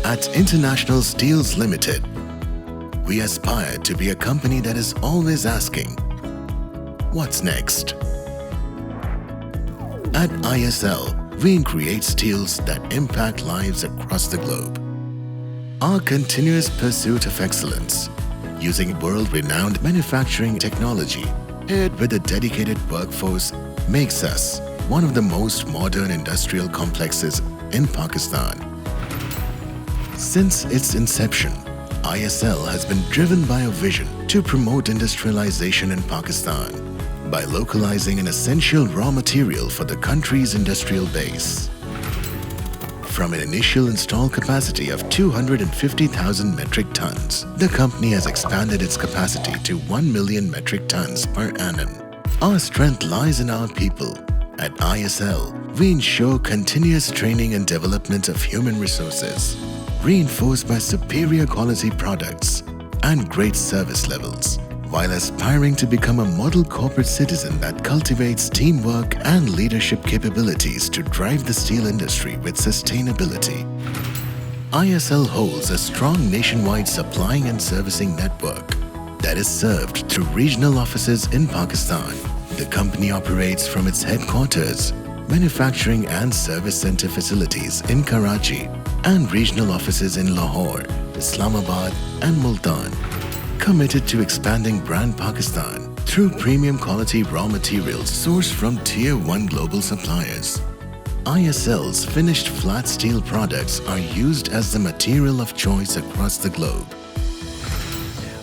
At International Steels Limited, we aspire to be a company that is always asking, what's next? At ISL, we create steels that impact lives across the globe. Our continuous pursuit of excellence, using world-renowned manufacturing technology paired with a dedicated workforce, makes us one of the most modern industrial complexes in Pakistan. Since its inception, ISL has been driven by a vision to promote industrialization in Pakistan by localizing an essential raw material for the country's industrial base. From an initial installed capacity of 250,000 metric tons, the company has expanded its capacity to 1 million metric tons per annum. Our strength lies in our people. At ISL, we ensure continuous training and development of human resources, reinforced by superior quality products and great service levels, while aspiring to become a model corporate citizen that cultivates teamwork and leadership capabilities to drive the steel industry with sustainability. ISL holds a strong nationwide supplying and servicing network that is served through regional offices in Pakistan. The company operates from its headquarters, manufacturing and service center facilities in Karachi, and regional offices in Lahore, Islamabad and Multan. Committed to expanding brand Pakistan through premium quality raw materials sourced from Tier 1 global suppliers. ISL's finished flat steel products are used as the material of choice across the globe.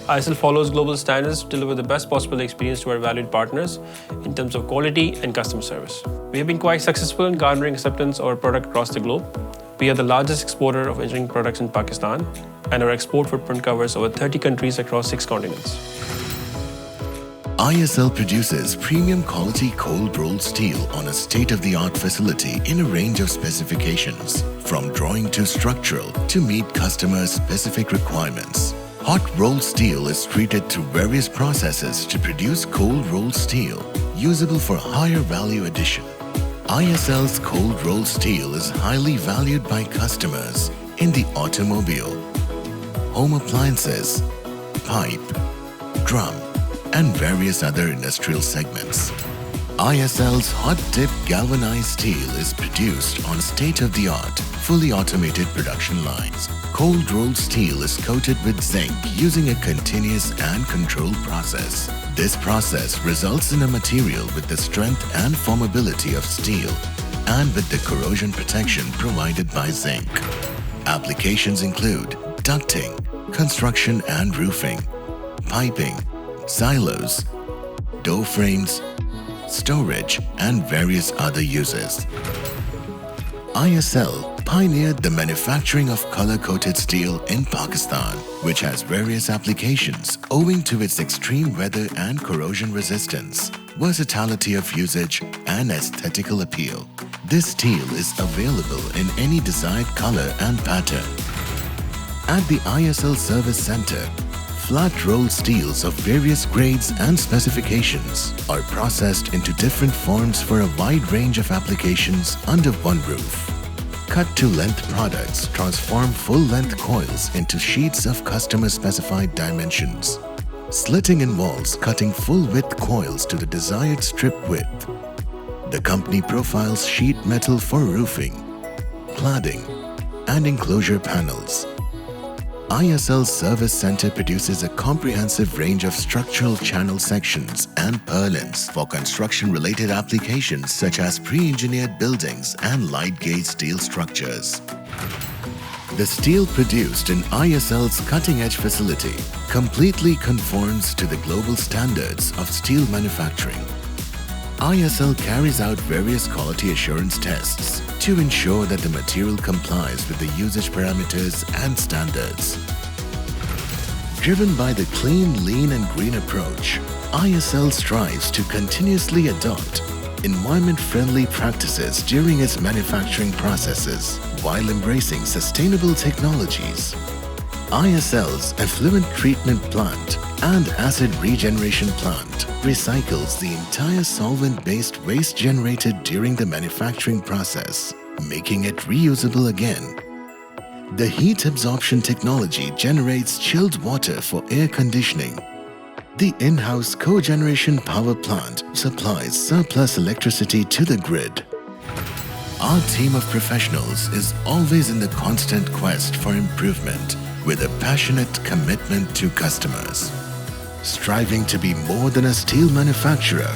ISL follows global standards to deliver the best possible experience to our valued partners in terms of quality and customer service. We have been quite successful in garnering acceptance of our product across the globe. We are the largest exporter of engineering products in Pakistan, and our export footprint covers over 30 countries across 6 continents. ISL produces premium quality cold rolled steel on a state-of-the-art facility in a range of specifications, from drawing to structural, to meet customers' specific requirements. Hot rolled steel is treated through various processes to produce cold rolled steel, usable for higher value addition. ISL's cold rolled steel is highly valued by customers in the automobile, home appliances, pipe, drum, and various other industrial segments. ISL's hot-dip galvanized steel is produced on state-of-the-art, fully automated production lines. Cold rolled steel is coated with zinc using a continuous and controlled process. This process results in a material with the strength and formability of steel and with the corrosion protection provided by zinc. Applications include ducting, construction and roofing, piping, silos, door frames, storage, and various other uses. ISL pioneered the manufacturing of color-coated steel in Pakistan, which has various applications owing to its extreme weather and corrosion resistance, versatility of usage, and aesthetical appeal. This steel is available in any desired color and pattern. At the ISL Service Center, flat-rolled steels of various grades and specifications are processed into different forms for a wide range of applications under one roof. Cut-to-length products transform full-length coils into sheets of customer-specified dimensions. Slitting involves cutting full-width coils to the desired strip width. The company profiles sheet metal for roofing, cladding, and enclosure panels. ISL Service Center produces a comprehensive range of structural channel sections and purlins for construction-related applications such as pre-engineered buildings and light-gauge steel structures. The steel produced in ISL's cutting-edge facility completely conforms to the global standards of steel manufacturing. ISL carries out various quality assurance tests to ensure that the material complies with the usage parameters and standards. Driven by the clean, lean and green approach, ISL strives to continuously adopt environment-friendly practices during its manufacturing processes while embracing sustainable technologies. ISL's effluent treatment plant and acid regeneration plant recycles the entire solvent-based waste generated during the manufacturing process, making it reusable again. The heat absorption technology generates chilled water for air conditioning. The in-house cogeneration power plant supplies surplus electricity to the grid. Our team of professionals is always in the constant quest for improvement with a passionate commitment to customers. Striving to be more than a steel manufacturer,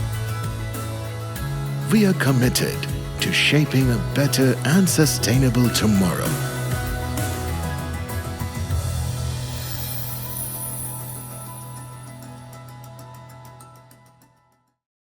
we are committed to shaping a better and sustainable tomorrow.